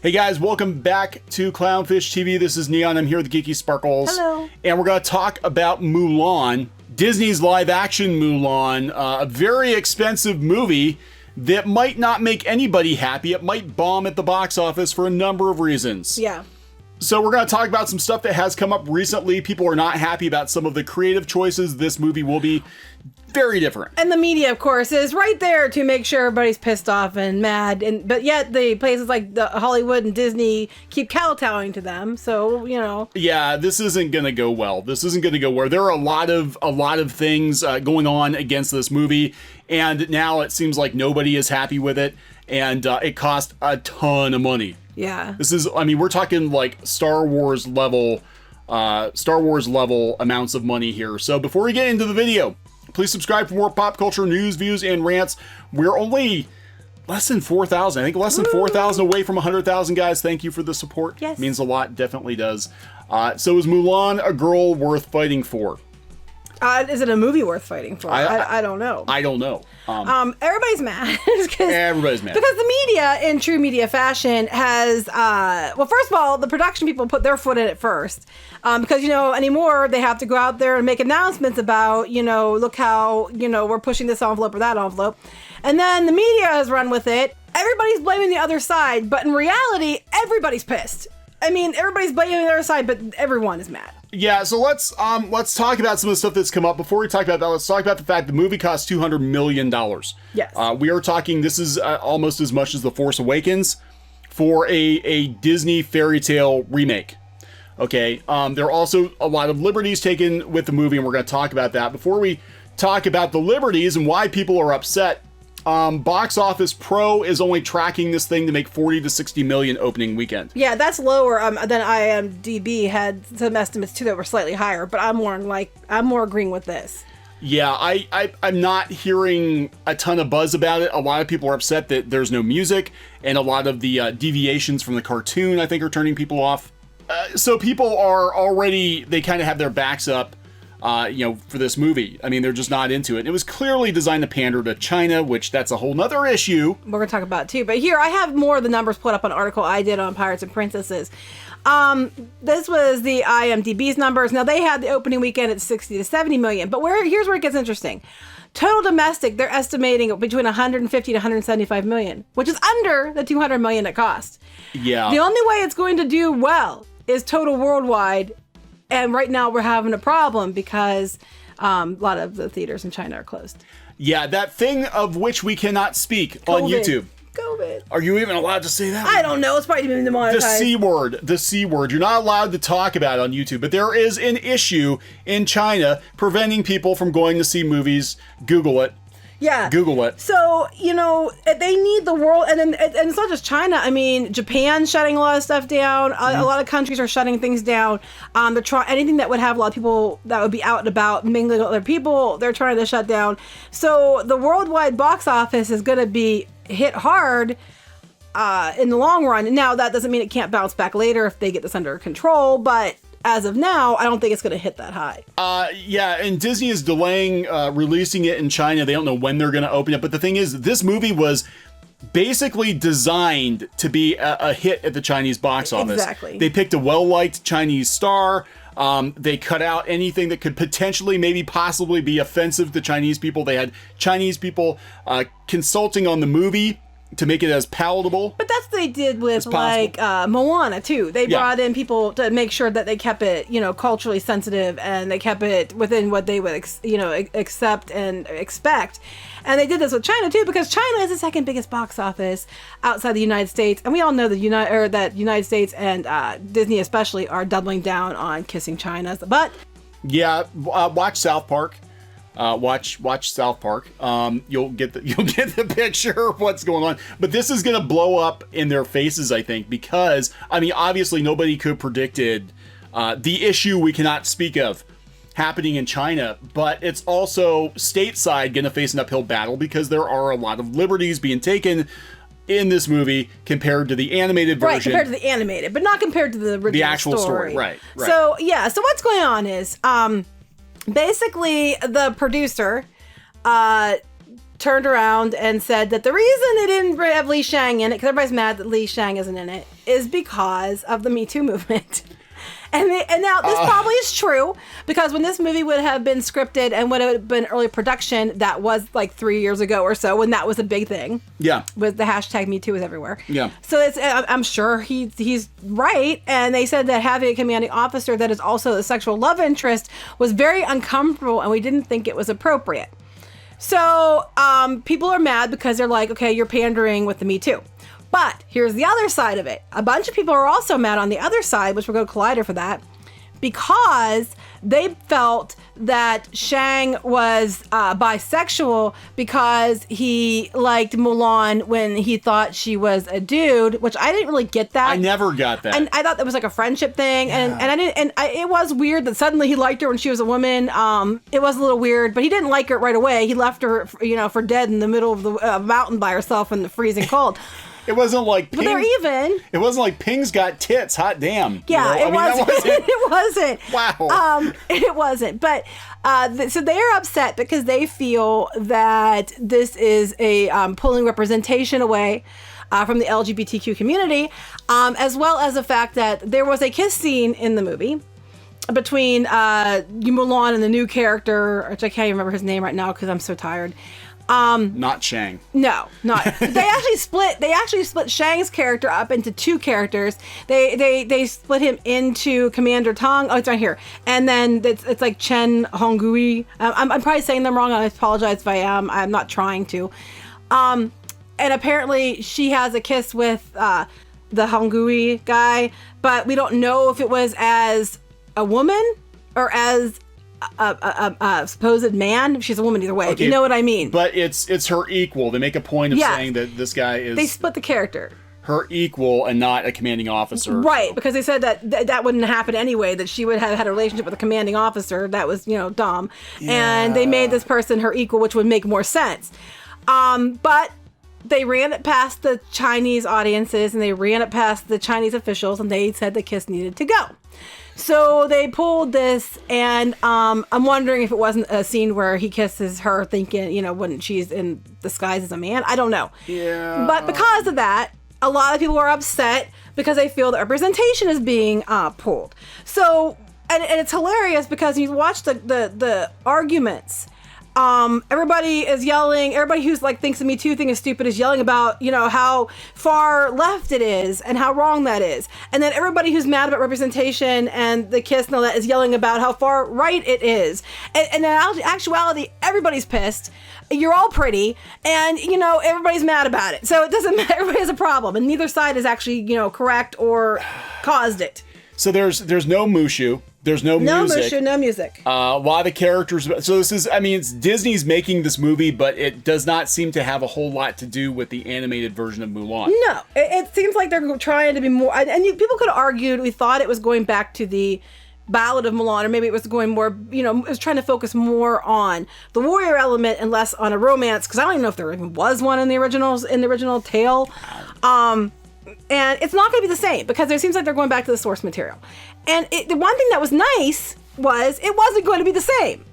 Hey guys, welcome back to Clownfish TV. This is Kneon. I'm here with Geeky Sparkles. Hello. And we're going to talk about Mulan, Disney's live-action Mulan, a very expensive movie that might not make anybody happy. It might bomb at the box office for a number of reasons. Yeah. So we're going to talk about some stuff that has come up recently. People are not happy about some of the creative choices. This movie will be very different. And the media, of course, is right there to make sure everybody's pissed off and mad. But yet the places like the Hollywood and Disney keep kowtowing to them. So, you know. Yeah, this isn't going to go well. This isn't going to go well. There are a lot of things going on against this movie. And now it seems like nobody is happy with it. And it cost a ton of money. Yeah. This is, I mean, we're talking like Star Wars level amounts of money here. So before we get into the video, please subscribe for more pop culture news, views, and rants. We're only less than 4,000. I think less than 4,000 away from 100,000, guys. Thank you for the support. Yes. It means a lot. Definitely does. So is Mulan a girl worth fighting for? Is it a movie worth fighting for? I don't know. I don't know. Everybody's mad. Everybody's mad. Because the media, in true media fashion, has, well, first of all, the production people put their foot in it first. Because, you know, anymore, they have to go out there and make announcements about, you know, look how, you know, we're pushing this envelope or that envelope. And then the media has run with it. Everybody's blaming the other side. But in reality, everybody's pissed. I mean, everybody's blaming the other side, but everyone is mad. Yeah, so let's talk about some of the stuff that's come up. Before we talk about that, let's talk about the fact the movie cost $200 million. Yes. We are talking, this is almost as much as The Force Awakens for a Disney fairy tale remake. Okay, there are also a lot of liberties taken with the movie, and we're going to talk about that. Before we talk about the liberties and why people are upset, Box Office Pro is only tracking this thing to make 40 to 60 million opening weekend. Yeah, that's lower than IMDb had some estimates too that were slightly higher, but I'm more agreeing with this. Yeah, I'm not hearing a ton of buzz about it. A lot of people are upset that there's no music, and a lot of the deviations from the cartoon, I think, are turning people off. So people are already, they kind of have their backs up, you know, for this movie. I mean, they're just not into it. It was clearly designed to pander to China, which that's a whole nother issue. We're going to talk about it too. But here, I have more of the numbers put up on an article I did on Pirates and Princesses. This was the IMDb's numbers. Now, they had the opening weekend at 60 to 70 million. But here's where it gets interesting. Total domestic, they're estimating between 150 to 175 million, which is under the 200 million it cost. Yeah. The only way it's going to do well is total worldwide. And right now we're having a problem because a lot of the theaters in China are closed. Yeah, that thing of which we cannot speak on YouTube. COVID. Are you even allowed to say that? I don't know. It's probably been demonetized. The C word. The C word. You're not allowed to talk about it on YouTube, but there is an issue in China preventing people from going to see movies. Google it. Yeah. Google it. So, you know, they need the world, and it's not just China. I mean, Japan's shutting a lot of stuff down. A lot of countries are shutting things down. They're trying anything that would have a lot of people that would be out and about mingling with other people. They're trying to shut down. So the worldwide box office is going to be hit hard in the long run. Now, that doesn't mean it can't bounce back later if they get this under control, but as of now, I don't think it's going to hit that high. Yeah, and Disney is delaying releasing it in China. They don't know when they're going to open it. But the thing is, this movie was basically designed to be a hit at the Chinese box office. Exactly. They picked a well-liked Chinese star. They cut out anything that could potentially, maybe possibly be offensive to Chinese people. They had Chinese people consulting on the movie to make it as palatable. But that's what they did with like Moana too. They brought in people to make sure that they kept it, you know, culturally sensitive, and they kept it within what they would, accept and expect. And they did this with China too, because China is the second biggest box office outside the United States, and we all know that United States and Disney especially are doubling down on kissing China's butt. Yeah, watch South Park. Watch South Park. You'll get the picture of what's going on. But this is gonna blow up in their faces, I think, because I mean, obviously nobody could have predicted the issue we cannot speak of happening in China, but it's also stateside gonna face an uphill battle because there are a lot of liberties being taken in this movie compared to the animated version. Right, compared to the animated, but not compared to the original the actual story. Right. So yeah, so what's going on is basically the producer turned around and said that the reason they didn't have Lee Shang in it, because everybody's mad that Lee Shang isn't in it, is because of the Me Too movement. And now this probably is true, because when this movie would have been scripted and would have been early production, that was like 3 years ago or so, when that was a big thing. Yeah. With the hashtag Me Too was everywhere. Yeah. So I'm sure he's right. And they said that having a commanding officer that is also a sexual love interest was very uncomfortable, and we didn't think it was appropriate. So people are mad because they're like, okay, you're pandering with the Me Too. But here's the other side of it. A bunch of people are also mad on the other side, which we'll go to Collider for that, because they felt that Shang was bisexual because he liked Mulan when he thought she was a dude, which I didn't really get that. I never got that. And I thought that was like a friendship thing, it was weird that suddenly he liked her when she was a woman. It was a little weird, but he didn't like her right away. He left her, for dead in the middle of the mountain by herself in the freezing cold. It wasn't like Ping, but they're even. It wasn't like Ping's got tits. Hot damn. Yeah, it wasn't. It wasn't. Wow. It wasn't. But so they are upset because they feel that this is a pulling representation away from the LGBTQ community, as well as the fact that there was a kiss scene in the movie between Mulan and the new character, which I can't even remember his name right now because I'm so tired. Not Shang. No, not. They actually split Shang's character up into two characters. They split him into Commander Tong. Oh, it's right here. And then it's like Chen Hongui. I'm probably saying them wrong. I apologize if I am. I'm not trying to. And apparently she has a kiss with the Hongui guy, but we don't know if it was as a woman or as a supposed man. She's a woman either way. Okay, you know what I mean? But it's her equal. They make a point of saying that this guy is. They split the character. Her equal and not a commanding officer. Right, so. Because they said that wouldn't happen anyway, that she would have had a relationship with a commanding officer. That was, dumb. Yeah. And they made this person her equal, which would make more sense. But they ran it past the Chinese audiences and they ran it past the Chinese officials, and they said the kiss needed to go. So they pulled this, and I'm wondering if it wasn't a scene where he kisses her thinking, when she's in disguise as a man. I don't know. Yeah. But because of that, a lot of people are upset because they feel that representation is being pulled. So, and it's hilarious because you watch the arguments. Everybody is yelling. Everybody who's thinks the Me Too thing is stupid is yelling about, how far left it is and how wrong that is. And then everybody who's mad about representation and the kiss and all that is yelling about how far right it is. And in actuality, everybody's pissed. You're all pretty, and everybody's mad about it. So it doesn't matter. Everybody has a problem, and neither side is actually correct or caused it. So there's no Mushu. There's no music. No Mushu, no music. Why the characters? So this is, it's Disney's making this movie, but it does not seem to have a whole lot to do with the animated version of Mulan. No, it seems like they're trying to be more. And people could have argued we thought it was going back to the Ballad of Mulan, or maybe it was going more. It was trying to focus more on the warrior element and less on a romance. Because I don't even know if there even was one in the original tale. And it's not going to be the same because it seems like they're going back to the source material. And the one thing that was nice was it wasn't going to be the same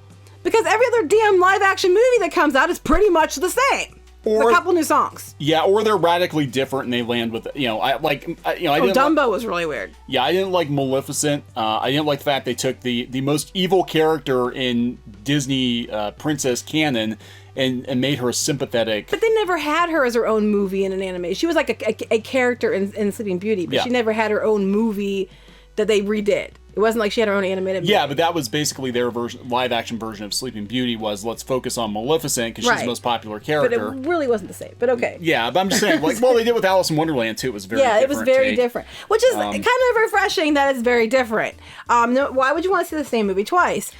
because every other damn live action movie that comes out is pretty much the same. Or a couple new songs. Yeah, or they're radically different and they land with, Dumbo was really weird. Yeah, I didn't like Maleficent. I didn't like the fact they took the most evil character in Disney princess canon and made her sympathetic. But they never had her as her own movie in an anime. She was like a character in Sleeping Beauty, but she never had her own movie that they redid. It wasn't like she had her own animated movie. Yeah, but that was basically their live action version of Sleeping Beauty was let's focus on Maleficent because she's the most popular character. But it really wasn't the same, but okay. Yeah, but I'm just saying, they did with Alice in Wonderland too. It was very different. Yeah, it was very different. Which is kind of refreshing that it's very different. Why would you want to see the same movie twice?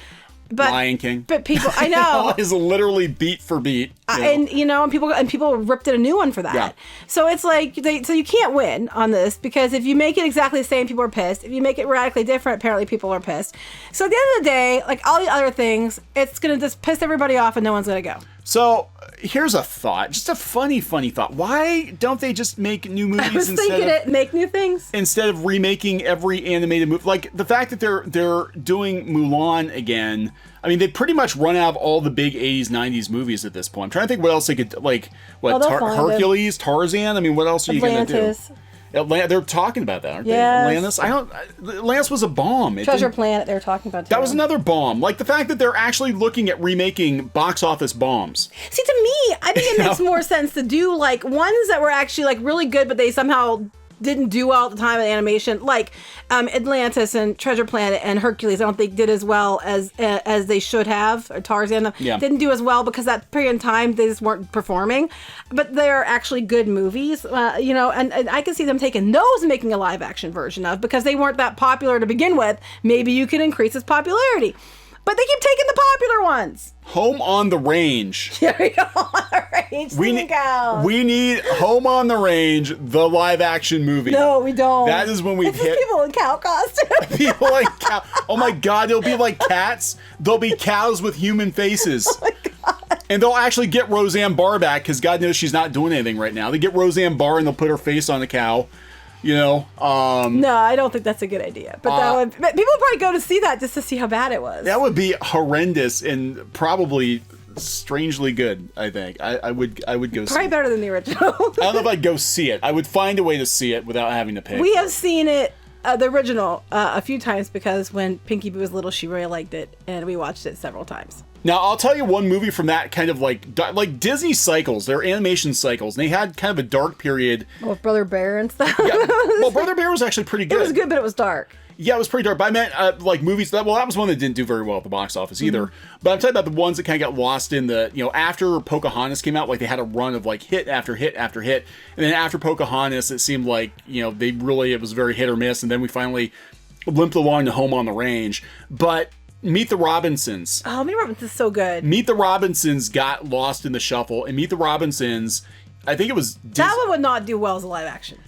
But, Lion King. But people, I know. is literally beat for beat. And people ripped it a new one for that. Yeah. So it's like, so you can't win on this because if you make it exactly the same, people are pissed. If you make it radically different, apparently people are pissed. So at the end of the day, like all the other things, it's going to just piss everybody off and no one's going to go. So, here's a thought, just a funny thought. Why don't they just make new movies I was thinking it, make new things instead of remaking every animated movie? Like the fact that they're doing Mulan again. I mean, they pretty much run out of all the big 80s, 90s movies at this point. I'm trying to think what else they could, like, Hercules, Tarzan? I mean, what else are you going to do? They're talking about that, aren't they? Atlantis? Atlantis was a bomb. Treasure Planet, they were talking about too. That was another bomb. Like, the fact that they're actually looking at remaking box office bombs. See, to me, I think it makes more sense to do, like, ones that were actually, like, really good, but they somehow didn't do well at the time of the animation, like Atlantis and Treasure Planet and Hercules. I don't think did as well as they should have. Or Tarzan didn't do as well because that period in time they just weren't performing. But they're actually good movies, and I can see them taking those and making a live action version of, because they weren't that popular to begin with. Maybe you can increase its popularity. But they keep taking the popular ones. Home on the Range. There we go. On the Range. We need Home on the Range, the live action movie. No, we don't. That is when we hit people in cow costumes. People like cow. Oh my God, they'll be like cats. They'll be cows with human faces. Oh my God. And they'll actually get Roseanne Barr back, because God knows she's not doing anything right now. They get Roseanne Barr and they'll put her face on a cow. No, I don't think that's a good idea. But people would probably go to see that just to see how bad it was. That would be horrendous and probably strangely good. I think I would go. Probably better than the original. I don't know if I'd go see it. I would find a way to see it without having to pay. We have seen it, the original, a few times, because when Pinky Boo was little, she really liked it, and we watched it several times. Now, I'll tell you one movie from that kind of like Disney cycles, their animation cycles, and they had kind of a dark period. With Brother Bear and stuff. Yeah, well, Brother Bear was actually pretty good. It was good, but it was dark. Yeah, it was pretty dark. But I meant like movies that was one that didn't do very well at the box office either. Mm-hmm. But I'm talking about the ones that kind of got lost in the, after Pocahontas came out, like they had a run of like hit after hit after hit. And then after Pocahontas, it seemed like, it was very hit or miss. And then we finally limped along to Home on the Range. But Meet the Robinsons. Oh, Meet the Robinsons is so good. Meet the Robinsons got lost in the shuffle. And Meet the Robinsons, I think it was that one would not do well as a live action.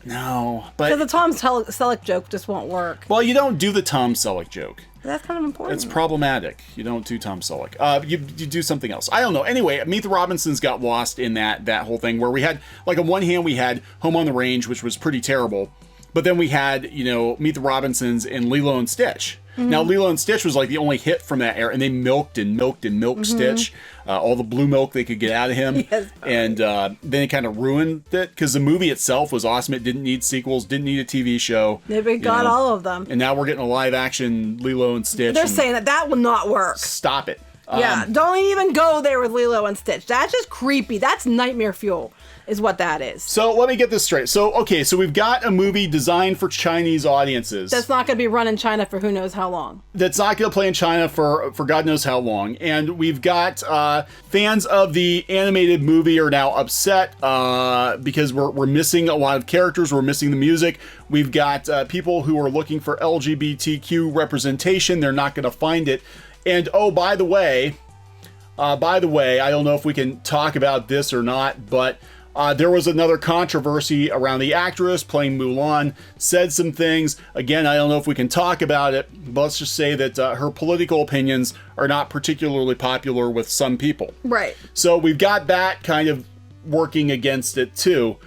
No, but because the Tom Selleck joke just won't work. Well, you don't do the Tom Selleck joke. That's kind of important. It's problematic. You don't do Tom Selleck. You do something else. I don't know. Anyway, Meet the Robinsons got lost in that whole thing where we had, like, on one hand we had Home on the Range, which was pretty terrible, but then we had Meet the Robinsons and Lilo and Stitch. Mm-hmm. Now, Lilo and Stitch was like the only hit from that era, and they milked mm-hmm. Stitch, all the blue milk they could get out of him. Yes, and then it kind of ruined it, because the movie itself was awesome. It didn't need sequels, didn't need a TV show. They got all of them. And now we're getting a live action Lilo and Stitch. They're saying that will not work. Stop it. Yeah, don't even go there with Lilo and Stitch. That's just creepy. That's nightmare fuel, is what that is. So let me get this straight. So we've got a movie designed for Chinese audiences. That's not going to be run in China for who knows how long. That's not going to play in China for God knows how long. And we've got fans of the animated movie are now upset because we're missing a lot of characters. We're missing the music. We've got people who are looking for LGBTQ representation. They're not going to find it. And by the way, I don't know if we can talk about this or not, but there was another controversy around the actress playing Mulan, said some things. Again, I don't know if we can talk about it, but let's just say that her political opinions are not particularly popular with some people. Right. So we've got that kind of working against it too.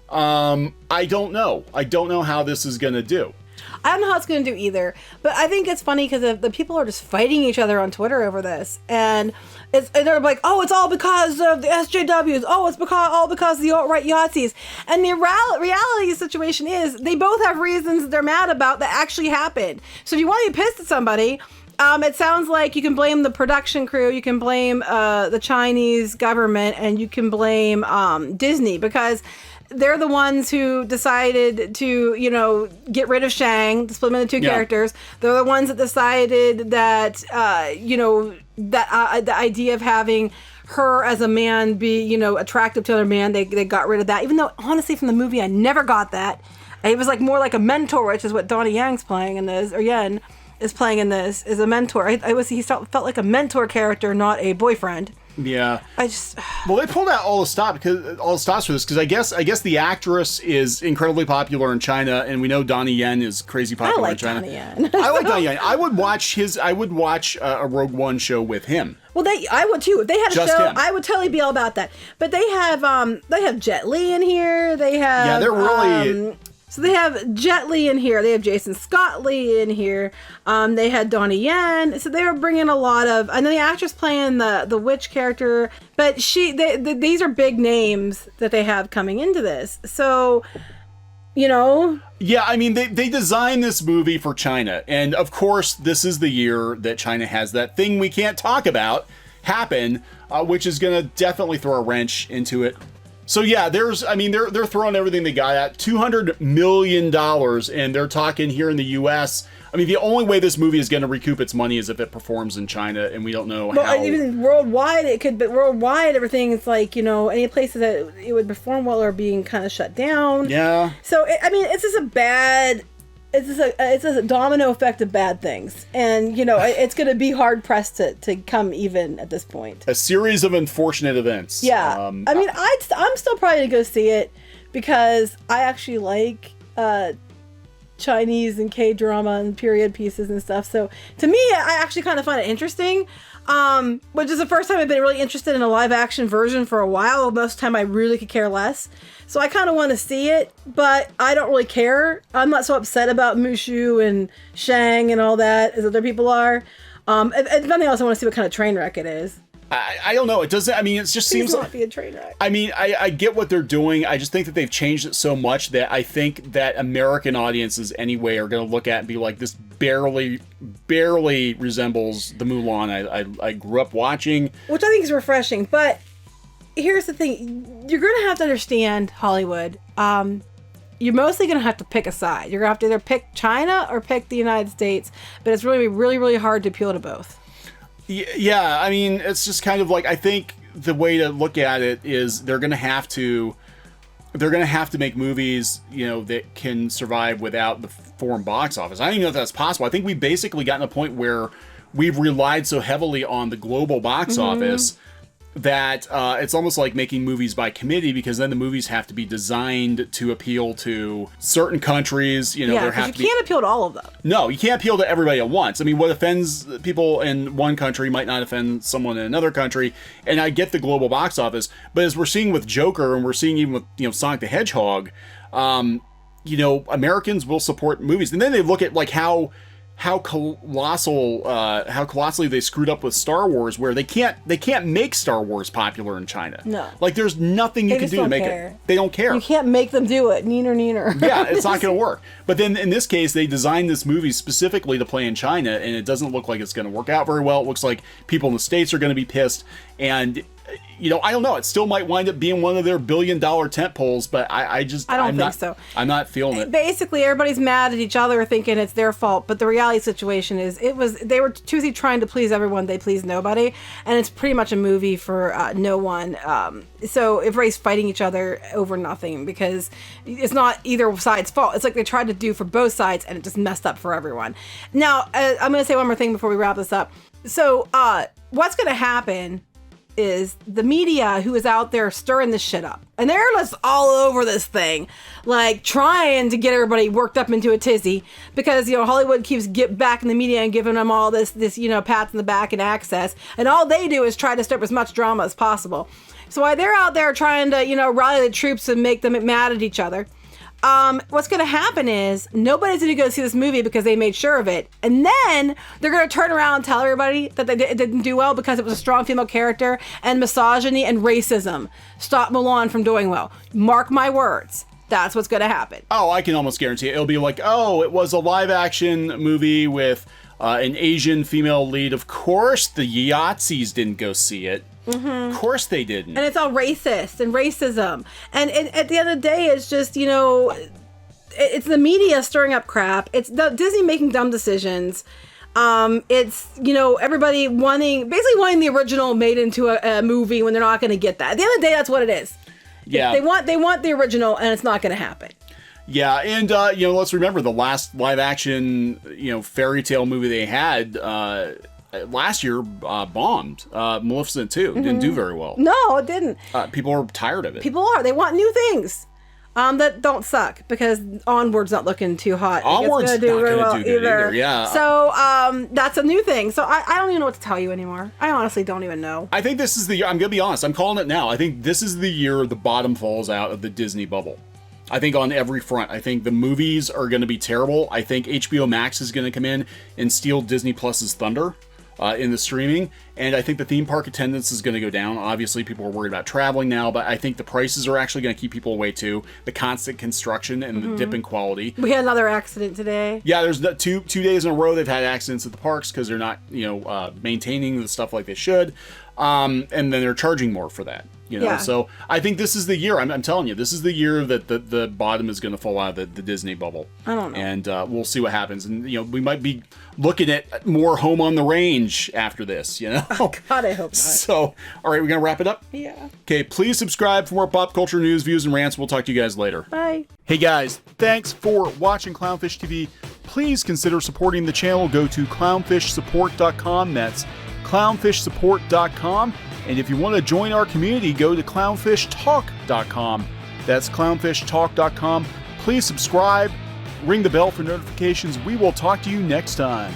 I don't know. I don't know how this is going to do. I don't know how it's going to do either, but I think it's funny because the people are just fighting each other on Twitter over this, and they're like, oh, it's all because of the SJWs. Oh, it's all because of the alt-right Yahtzees. And the reality of the situation is they both have reasons that they're mad about that actually happened. So if you want to be pissed at somebody, it sounds like you can blame the production crew, you can blame the Chinese government, and you can blame Disney, because they're the ones who decided to, get rid of Shang, to split them into two characters. They're the ones that decided that, the idea of having her as a man be, attractive to another man, they got rid of that. Even though, honestly, from the movie, I never got that. It was like more like a mentor, which is what Donnie Yang's playing in this, or Yen is playing in this, is a mentor. He felt like a mentor character, not a boyfriend. Yeah. I just Well, they pulled out all the stops for this because I guess the actress is incredibly popular in China, and we know Donnie Yen is crazy popular in China. Donnie Yen. I like Donnie Yen. I would watch a Rogue One show with him. Well, I would too. If they had a Just show, him. I would totally be all about that. But they have Jet Li in here. They have Yeah, they're really. So they have Jet Li in here. They have Jason Scott Lee in here. They had Donnie Yen. So they were bringing a lot of, and then the actress playing the witch character. But these are big names that they have coming into this. So, you know. Yeah, I mean, they designed this movie for China. And of course, this is the year that China has that thing we can't talk about happen, which is going to definitely throw a wrench into it. So yeah, they're throwing everything they got at $200 million, and they're talking here in the U.S. I mean, the only way this movie is going to recoup its money is if it performs in China, and we don't know how. Well, even worldwide, it could, but worldwide, everything, it's like, you know, any places that it would perform well are being kind of shut down. Yeah. So, it's just a domino effect of bad things. And, you know, it's going to be hard pressed to come even at this point. A series of unfortunate events. Yeah. I'm still probably going to go see it because I actually like Chinese and K-drama and period pieces and stuff. So to me, I actually kind of find it interesting. Which is the first time I've been really interested in a live action version for a while. Most of the time I really could care less. So I kind of want to see it, but I don't really care. I'm not so upset about Mushu and Shang and all that as other people are. If nothing else, I want to see what kind of train wreck it is. I don't know. It doesn't. I mean, it just seems like be a train wreck. I mean, I get what they're doing. I just think that they've changed it so much that I think that American audiences anyway are going to look at it and be like, this barely resembles the Mulan I grew up watching. Which I think is refreshing. But here's the thing: you're going to have to understand Hollywood. You're mostly going to have to pick a side. You're going to have to either pick China or pick the United States. But it's really, really, really hard to appeal to both. Yeah, I mean, it's just kind of like, I think the way to look at it is they're going to have to make movies, you know, that can survive without the foreign box office. I don't even know if that's possible. I think we've basically gotten to a point where we've relied so heavily on the global box office that it's almost like making movies by committee, because then the movies have to be designed to appeal to certain countries. You know, there have to be. You can't appeal to all of them. No, you can't appeal to everybody at once. I mean, what offends people in one country might not offend someone in another country. And I get the global box office, but as we're seeing with Joker, and we're seeing even with, you know, Sonic the Hedgehog, you know, Americans will support movies, and then they look at like how colossally they screwed up with Star Wars, where they can't make Star Wars popular in China. No. Like, there's nothing you can do to make it. They don't care. You can't make them do it. Neener. Yeah, it's not going to work. But then in this case, they designed this movie specifically to play in China, and it doesn't look like it's going to work out very well. It looks like people in the States are going to be pissed, and you know, I don't know. It still might wind up being one of their billion-dollar tent poles, but I don't think so. I'm not feeling it. Basically, everybody's mad at each other, thinking it's their fault. But the reality situation is, they were choosing trying to please everyone. They pleased nobody, and it's pretty much a movie for no one. So everybody's fighting each other over nothing, because it's not either side's fault. It's like they tried to do for both sides, and it just messed up for everyone. Now, I'm going to say one more thing before we wrap this up. So, what's going to happen is the media who is out there stirring this shit up, and they're just all over this thing, like trying to get everybody worked up into a tizzy, because, you know, Hollywood keeps back in the media and giving them all this, you know, pats in the back and access, and all they do is try to stir up as much drama as possible. So while they're out there trying to, you know, rally the troops and make them mad at each other, what's going to happen is nobody's going to go see this movie because they made sure of it. And then they're going to turn around and tell everybody that it didn't do well because it was a strong female character, and misogyny and racism stopped Mulan from doing well. Mark my words. That's what's going to happen. Oh, I can almost guarantee it. It'll be like, oh, it was a live action movie with an Asian female lead. Of course the Yahtzees didn't go see it. Mm-hmm. Of course they didn't. And it's all racist and racism. And at the end of the day, it's just, you know, it's the media stirring up crap. It's Disney making dumb decisions. It's, you know, everybody wanting the original made into a movie when they're not going to get that. At the end of the day, that's what it is. Yeah. They want the original, and it's not going to happen. Yeah, and, you know, let's remember the last live action, you know, fairy tale movie they had, last year bombed. Maleficent 2 didn't do very well. No, it didn't. People are tired of it. People are. They want new things. That don't suck, because Onward's not looking too hot. Onward's not going to do good either. Yeah. So that's a new thing. So I don't even know what to tell you anymore. I honestly don't even know. I think this is the year. I'm going to be honest. I'm calling it now. I think this is the year the bottom falls out of the Disney bubble. I think on every front. I think the movies are going to be terrible. I think HBO Max is going to come in and steal Disney Plus's thunder in the streaming. And I think the theme park attendance is going to go down. Obviously, people are worried about traveling now, but I think the prices are actually going to keep people away too. The constant construction and the dip in quality. We had another accident today. Yeah, there's two days in a row they've had accidents at the parks because they're not, maintaining the stuff like they should. And then they're charging more for that. Yeah. So I think this is the year. I'm telling you, this is the year that the bottom is going to fall out of the Disney bubble. I don't know. And we'll see what happens. And we might be looking at more Home on the Range after this. Oh, God, I hope not. So, all right, we're gonna wrap it up. Yeah. Okay, please subscribe for more pop culture news, views, and rants. We'll talk to you guys later. Bye. Hey guys, thanks for watching Clownfish TV. Please consider supporting the channel. Go to clownfishsupport.com. That's clownfishsupport.com. And if you want to join our community, go to clownfishtalk.com. That's clownfishtalk.com. Please subscribe, ring the bell for notifications. We will talk to you next time.